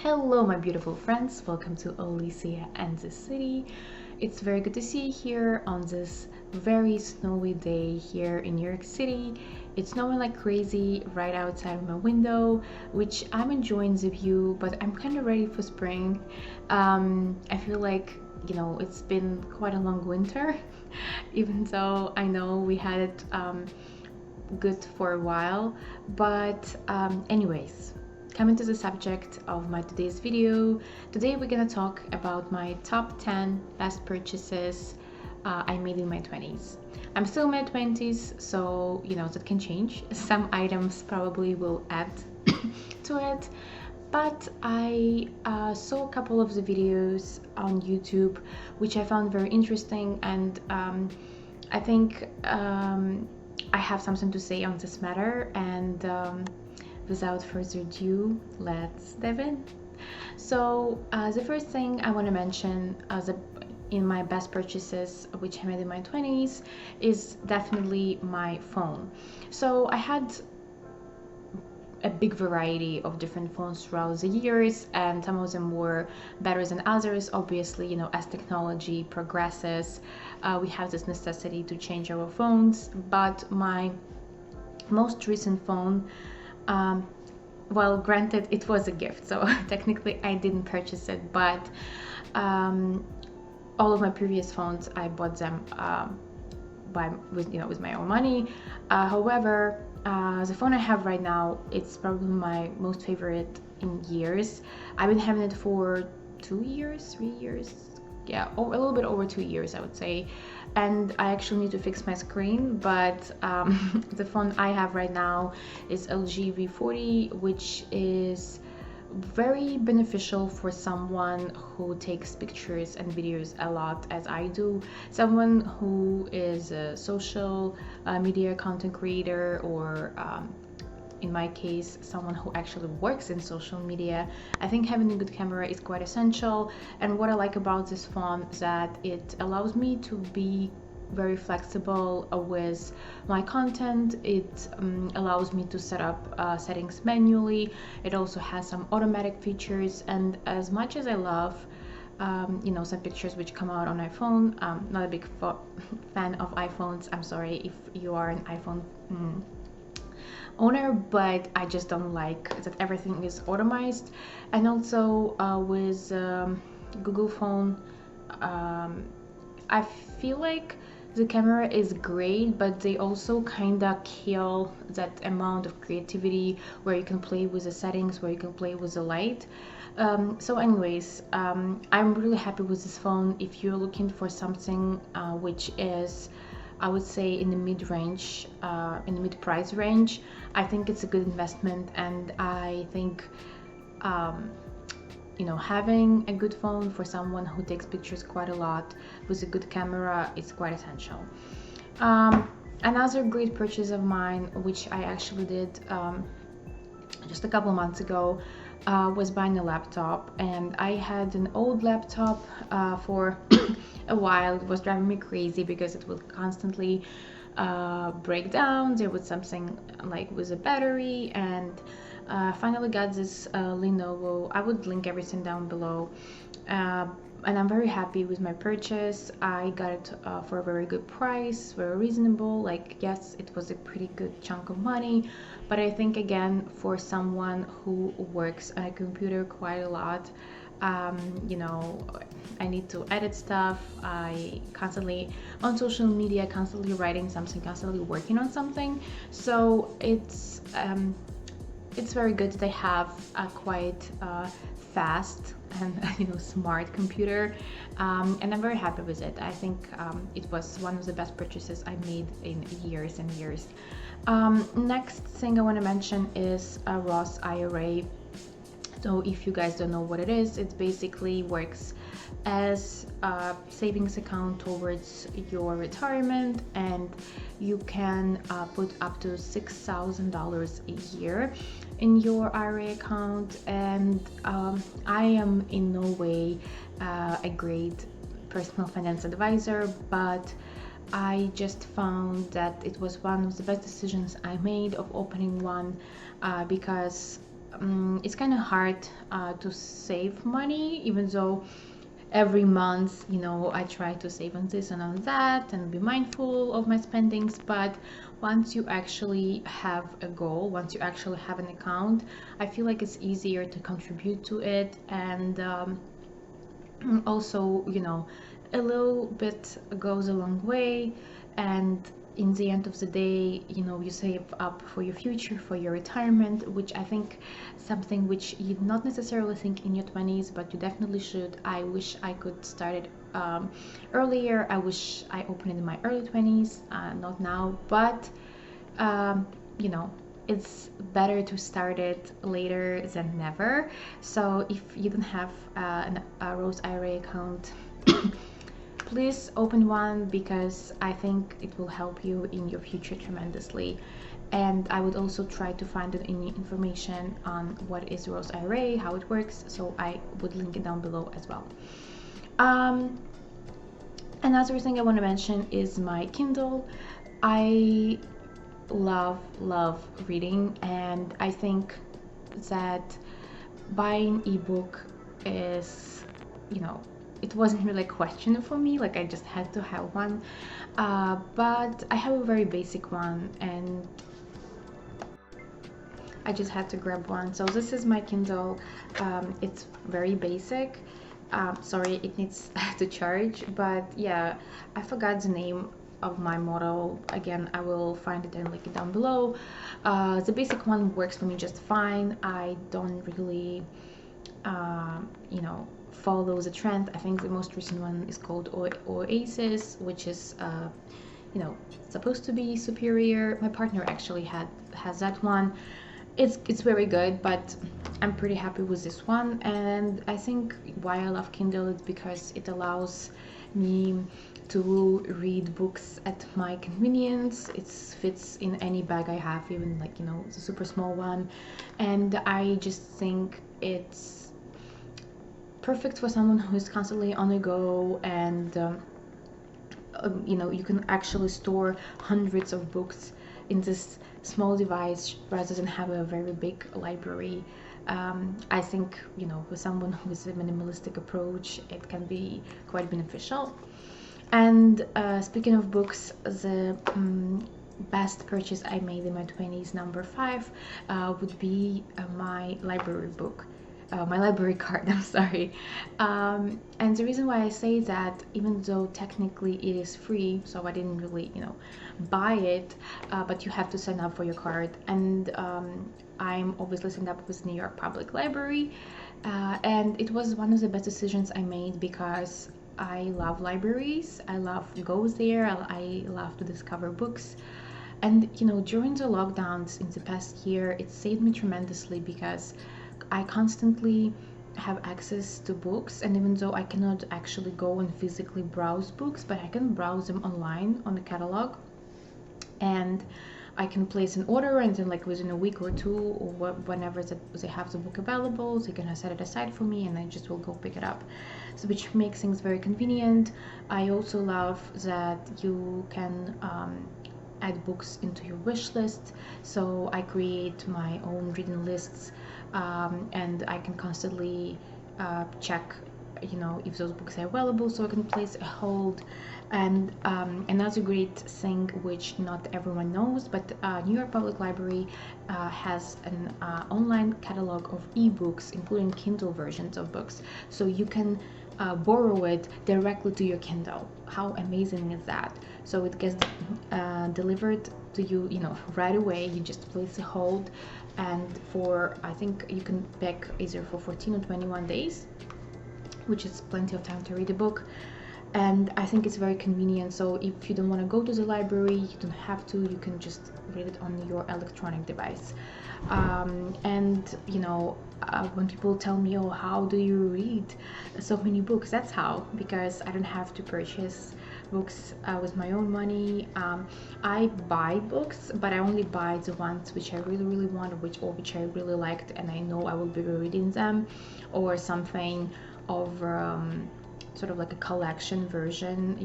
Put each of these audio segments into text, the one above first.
Hello, my beautiful friends. Welcome to Olesya and the city. It's very good to see you here on this very snowy day here in New York City. It's snowing like crazy right outside of my window, which I'm enjoying the view, but I'm kind of ready for spring. I feel like, it's been quite a long winter, even though I know we had it good for a while. But, anyways. Coming to the subject of my today's video, today we're gonna talk about my top 10 best purchases I made in my 20s. I'm still in my 20s, so that can change. Some items probably will add to it, but I saw a couple of the videos on YouTube which I found very interesting, and I think I have something to say on this matter, and without further ado, let's dive in. So the first thing I want to mention in my best purchases which I made in my 20s is definitely my phone. So I had a big variety of different phones throughout the years, and some of them were better than others. Obviously, as technology progresses, we have this necessity to change our phones. But my most recent phone, well, granted, it was a gift, so technically I didn't purchase it, but all of my previous phones I bought them with my own money. However, the phone I have right now, it's probably my most favorite in years. I've been having it for 3 years, yeah, a little bit over 2 years, I would say. And I actually need to fix my screen, but the phone I have right now is LG V40, which is very beneficial for someone who takes pictures and videos a lot, as I do. Someone who is a social media content creator, or in my case, someone who actually works in social media. I think having a good camera is quite essential. And what I like about this phone is that it allows me to be very flexible with my content. It allows me to set up settings manually. It also has some automatic features, and as much as I love some pictures which come out on iPhone, not a big fan of iPhones. I'm sorry if you are an iPhone owner, but I just don't like that everything is automized. And also with Google phone, I feel like the camera is great, but they also kinda kill that amount of creativity where you can play with the settings, where you can play with the light. So anyways, I'm really happy with this phone. If you're looking for something which is, I would say, in the mid-range, in the mid-price range, I think it's a good investment. And I think having a good phone for someone who takes pictures quite a lot with a good camera is quite essential. Another great purchase of mine, which I actually did just a couple months ago, was buying a laptop. And I had an old laptop for a while. It was driving me crazy because it would constantly break down. There was something like with a battery, and finally got this Lenovo. I would link everything down below, and I'm very happy with my purchase. I got it for a very good price, very reasonable. Like, yes, it was a pretty good chunk of money, but I think, again, for someone who works on a computer quite a lot, I need to edit stuff. I constantly on social media, constantly writing something, constantly working on something. So it's very good that I have a quite fast and smart computer, and I'm very happy with it. I think it was one of the best purchases I made in years and years. Next thing I want to mention is a Roth IRA. So if you guys don't know what it is, it basically works as a savings account towards your retirement, and you can put up to $6,000 a year in your IRA account. And I am in no way a great personal finance advisor, but I just found that it was one of the best decisions I made of opening one, because it's kind of hard to save money, even though every month, I try to save on this and on that and be mindful of my spendings. But once you actually have a goal, once you actually have an account, I feel like it's easier to contribute to it. And also, a little bit goes a long way. And in the end of the day, you save up for your future, for your retirement, which I think something which you not necessarily think in your 20s, but you definitely should. I wish I could start it earlier. I wish I opened it in my early 20s, not now. But you know it's better to start it later than never. So if you don't have a Rose IRA account, please open one, because I think it will help you in your future tremendously. And I would also try to find any information on what is Rose IRA, how it works, so I would link it down below as well. Another thing I want to mention is my Kindle. I love reading, and I think that buying ebook is, it wasn't really a question for me, like I just had to have one. But I have a very basic one, and I just had to grab one. So this is my Kindle. It's very basic. Sorry, it needs to charge, but yeah, I forgot the name of my model. Again, I will find it and link it down below. The basic one works for me just fine. I don't really follow the trend. I think the most recent one is called Oasis, which is supposed to be superior. My partner actually has that one. It's very good, but I'm pretty happy with this one. And I think why I love Kindle is because it allows me to read books at my convenience. It fits in any bag I have, even like the super small one. And I just think it's perfect for someone who is constantly on the go. And you can actually store hundreds of books in this small device rather than have a very big library. I think with someone who has a minimalistic approach, it can be quite beneficial. And speaking of books, the best purchase I made in my 20s, number 5, would be my library book. My library card, I'm sorry. And the reason why I say that, even though technically it is free, so I didn't really, buy it, but you have to sign up for your card. And I'm obviously signed up with New York Public Library. And it was one of the best decisions I made, because I love libraries. I love to go there. I love to discover books. And, during the lockdowns in the past year, it saved me tremendously, because I constantly have access to books, and even though I cannot actually go and physically browse books, but I can browse them online on the catalog, and I can place an order, and then like within a week or two, or whenever they have the book available, they're gonna set it aside for me, and I just will go pick it up. So which makes things very convenient. I also love that you can add books into your wish list. So I create my own reading lists, and I can constantly check if those books are available, so I can place a hold. And another great thing which not everyone knows, but New York Public Library has an online catalog of ebooks, including Kindle versions of books, so you can borrow it directly to your Kindle. How amazing is that? So it gets delivered to you, right away. You just place a hold, and for, I think you can pick either for 14 or 21 days, which is plenty of time to read a book. And I think it's very convenient. So if you don't want to go to the library, you don't have to, you can just read it on your electronic device. And when people tell me, oh, how do you read so many books? That's how, because I don't have to purchase books with my own money. I buy books, but I only buy the ones which I really want, which I really liked, and I know I will be reading them, or something of sort of like a collection version,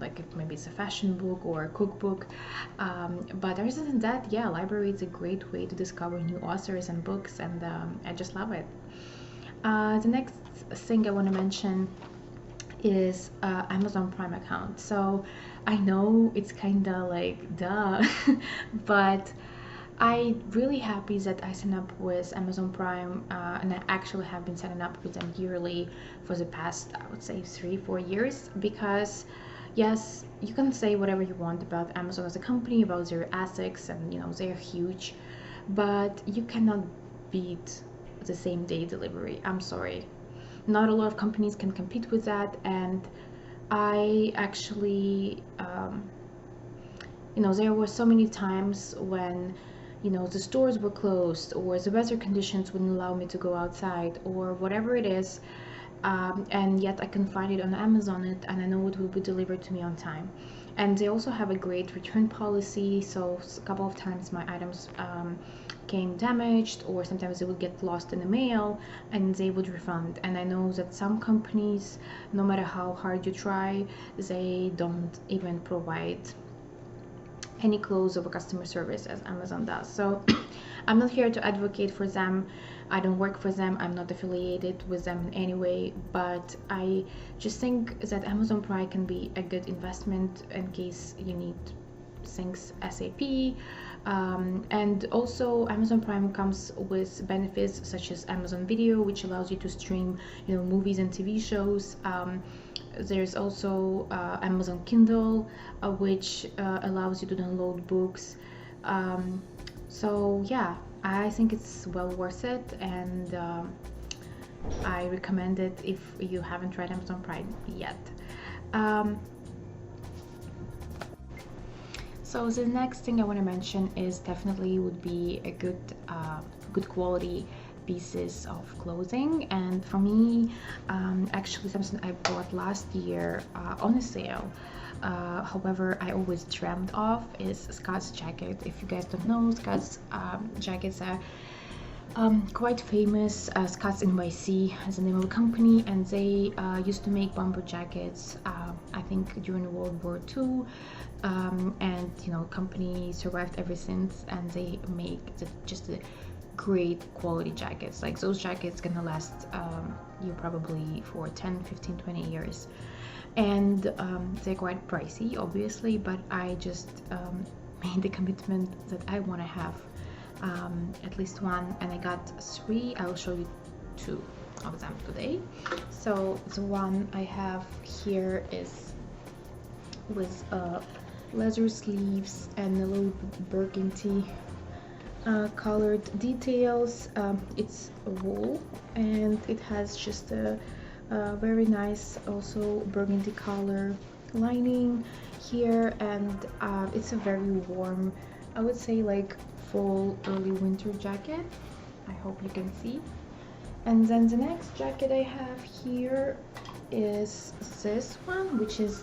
like if maybe it's a fashion book or a cookbook. But other than that, yeah, library is a great way to discover new authors and books, and I just love it. The next thing I want to mention is Amazon Prime account. So I know it's kind of like duh, but I really happy that I signed up with Amazon Prime, and I actually have been signing up with them yearly for the past, I would say, 3-4 years, because yes, you can say whatever you want about Amazon as a company, about their ethics, and they're huge, but you cannot beat the same day delivery. I'm sorry, not a lot of companies can compete with that. And I actually there were so many times when the stores were closed, or the weather conditions wouldn't allow me to go outside, or whatever it is, and yet I can find it on Amazon, and I know it will be delivered to me on time. And they also have a great return policy, so a couple of times my items came damaged, or sometimes they would get lost in the mail, and they would refund. And I know that some companies, no matter how hard you try, they don't even provide any close of a customer service as Amazon does. So I'm not here to advocate for them. I don't work for them. I'm not affiliated with them in any way, but I just think that Amazon Prime can be a good investment in case you need things SAP. And also Amazon Prime comes with benefits such as Amazon Video, which allows you to stream movies and TV shows. There's also Amazon Kindle, which allows you to download books. So yeah, I think it's well worth it, and I recommend it if you haven't tried Amazon Prime yet. So the next thing I want to mention is definitely would be a good quality pieces of clothing. And for me, actually something I bought last year on a sale, however I always dreamt of, is Scott's jacket. If you guys don't know, Scott's jackets are quite famous. Scott's NYC is the name of the company, and they used to make bomber jackets, I think during World War II, and company survived ever since, and they make just a great quality jackets. Like, those jackets gonna last you probably for 10, 15, 20 years, and they're quite pricey obviously, but I just made the commitment that I want to have at least one, and I got 3. I will show you 2 of them today. So the one I have here is with leather sleeves and a little burgundy colored details. It's wool, and it has just a very nice also burgundy color lining here, and it's a very warm, I would say like fall early winter jacket. I hope you can see. And then the next jacket I have here is this one, which is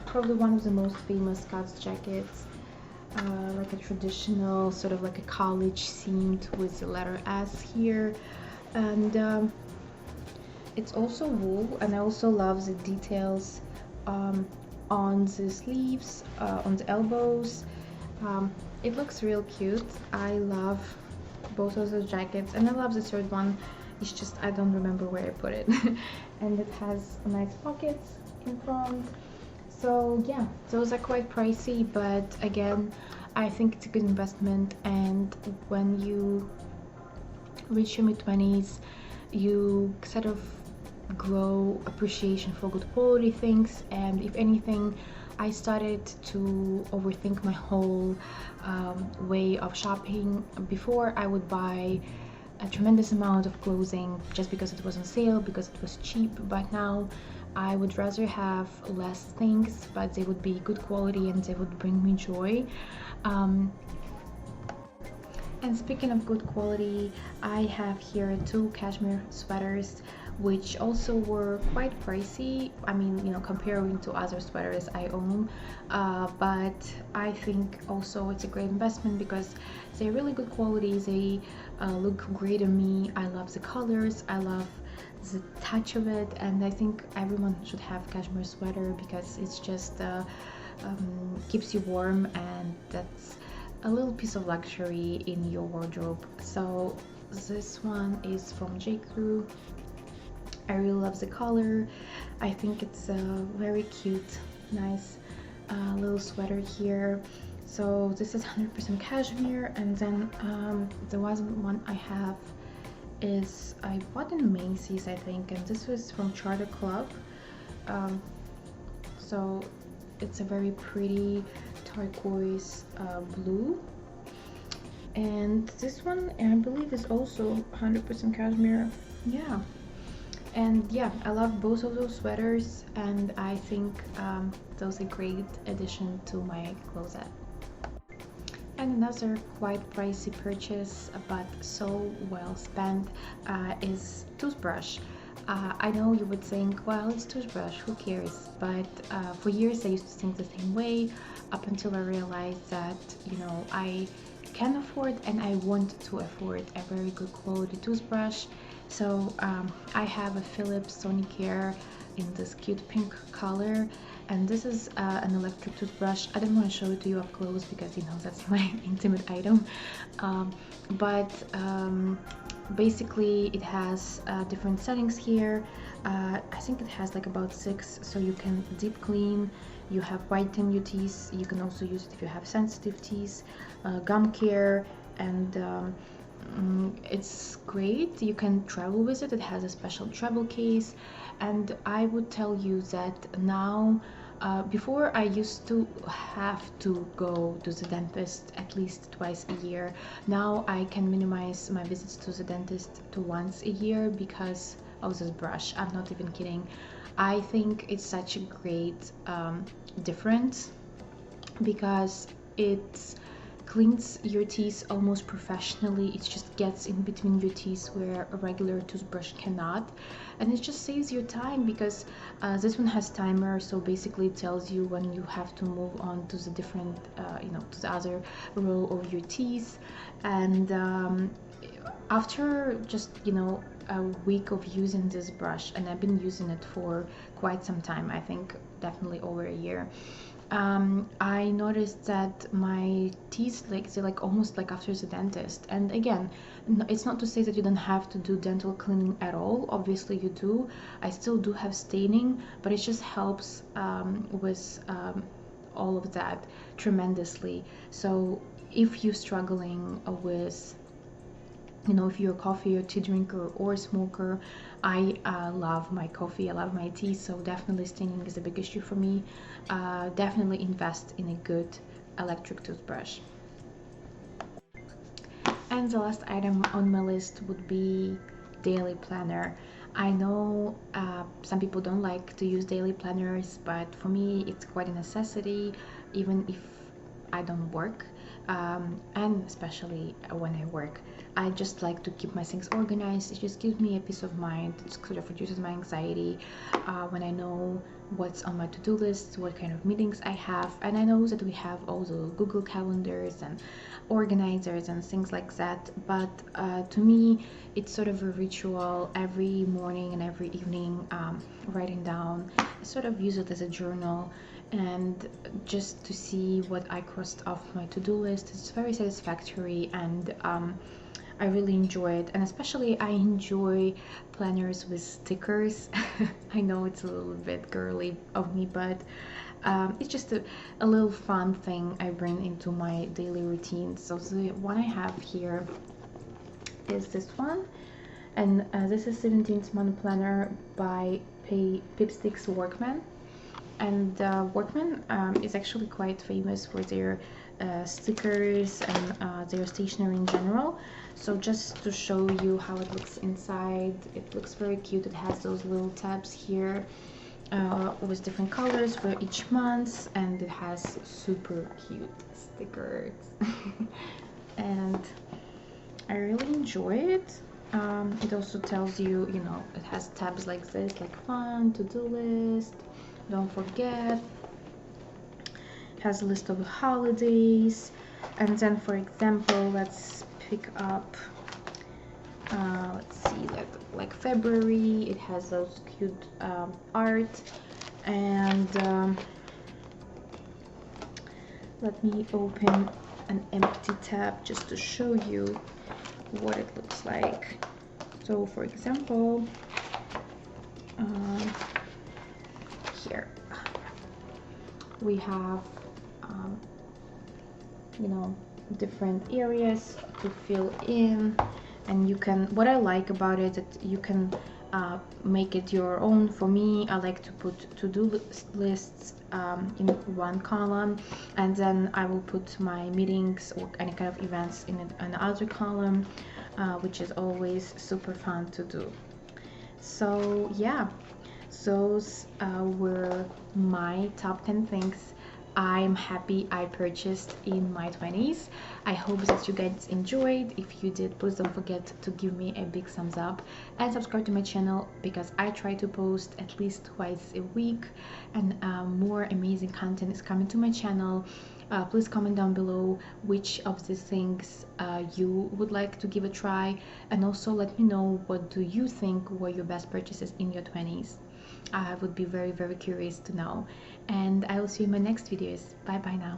probably one of the most famous Scott's jackets, like a traditional sort of like a college themed with the letter S here, and it's also wool. And I also love the details on the sleeves, on the elbows. It looks real cute. I love both of those jackets, and I love the third one. It's just I don't remember where I put it. And it has nice pockets in front. So yeah, those are quite pricey, but again, I think it's a good investment. And when you reach your mid-20s, you sort of grow appreciation for good quality things. And if anything, I started to overthink my whole way of shopping. Before, I would buy a tremendous amount of clothing just because it was on sale, because it was cheap, but now I would rather have less things, but they would be good quality and they would bring me joy. And speaking of good quality, I have here 2 cashmere sweaters, which also were quite pricey. I mean, comparing to other sweaters I own, but I think also it's a great investment because they're really good quality. They look great on me. I love the colors. I love the touch of it, and I think everyone should have cashmere sweater because it's just keeps you warm, and that's a little piece of luxury in your wardrobe. So this one is from J. Crew. I really love the color. I think it's a very cute, nice little sweater here. So this is 100% cashmere, and then the one I have is I bought in Macy's, I think, and this was from Charter Club. So it's a very pretty turquoise blue, and this one I believe is also 100% cashmere. Yeah. And yeah, I love both of those sweaters, and I think those are a great addition to my closet. And another quite pricey purchase, but so well spent, is toothbrush. I know you would think, well, it's toothbrush, who cares? But for years I used to think the same way, up until I realized that, you know, I can afford and I want to afford a very good quality toothbrush. So I have a Philips Sonicare in this cute pink color, and this is an electric toothbrush. I don't want to show it to you up close because, you know, that's my intimate item, but basically it has different settings here. I think it has like about 6, so you can deep clean, you have whiten your teeth, you can also use it if you have sensitive teeth, gum care, and it's great. You can travel with it. It has a special travel case, and I would tell you that now, before I used to have to go to the dentist at least twice a year. Now I can minimize my visits to the dentist to once a year because of this brush. I'm not even kidding. I think it's such a great difference because it's cleans your teeth almost professionally. It just gets in between your teeth where a regular toothbrush cannot, and it just saves your time because this one has timer, so basically it tells you when you have to move on to the different you know, to the other row of your teeth. And after just, you know, a week of using this brush, and I've been using it for quite some time, I think definitely over a year, I noticed that my teeth, like, they're like almost like after the dentist. And again, it's not to say that you don't have to do dental cleaning at all. Obviously you do. I still do have staining, but it just helps with all of that tremendously. So if you're struggling with, you know, if you're a coffee or tea drinker or smoker, I love my coffee, I love my tea, so definitely staining is a big issue for me. Definitely invest in a good electric toothbrush. And the last item on my list would be daily planner. I know some people don't like to use daily planners, but for me it's quite a necessity, even if I don't work, and especially when I work. I just like to keep my things organized. It just gives me a peace of mind. It sort of reduces my anxiety when I know what's on my to-do list, what kind of meetings I have. And I know that we have all the Google calendars and organizers and things like that, but to me it's sort of a ritual every morning and every evening, writing down. I sort of use it as a journal, and just to see what I crossed off my to-do list. It's very satisfactory, and I really enjoy it. And especially I enjoy planners with stickers. I know it's a little bit girly of me, but it's just a little fun thing I bring into my daily routine. So the one I have here is this one, and this is 17th month planner by Pipsticks Workman. And Workman is actually quite famous for their stickers and their stationery in general. So just to show you how it looks inside, it looks very cute. It has those little tabs here with different colors for each month, and it has super cute stickers. And I really enjoy it. It also tells you, you know, it has tabs like this, like fun, to-do list, don't forget. It has a list of the holidays, and then, for example, let's pick up let's see, that like February. It has those cute art, and let me open an empty tab just to show you what it looks like. So for example, here we have you know, different areas to fill in, and you can, what I like about it, that you can make it your own. For me, I like to put to-do lists in one column, and then I will put my meetings or any kind of events in another column, which is always super fun to do. So yeah, those were my top 10 things I'm happy I purchased in my 20s. I hope that you guys enjoyed. If you did, please don't forget to give me a big thumbs up and subscribe to my channel, because I try to post at least twice a week, and more amazing content is coming to my channel. Please comment down below which of these things you would like to give a try, and also let me know what do you think were your best purchases in your 20s. I would be very, very curious to know, and I will see you in my next videos. Bye bye now.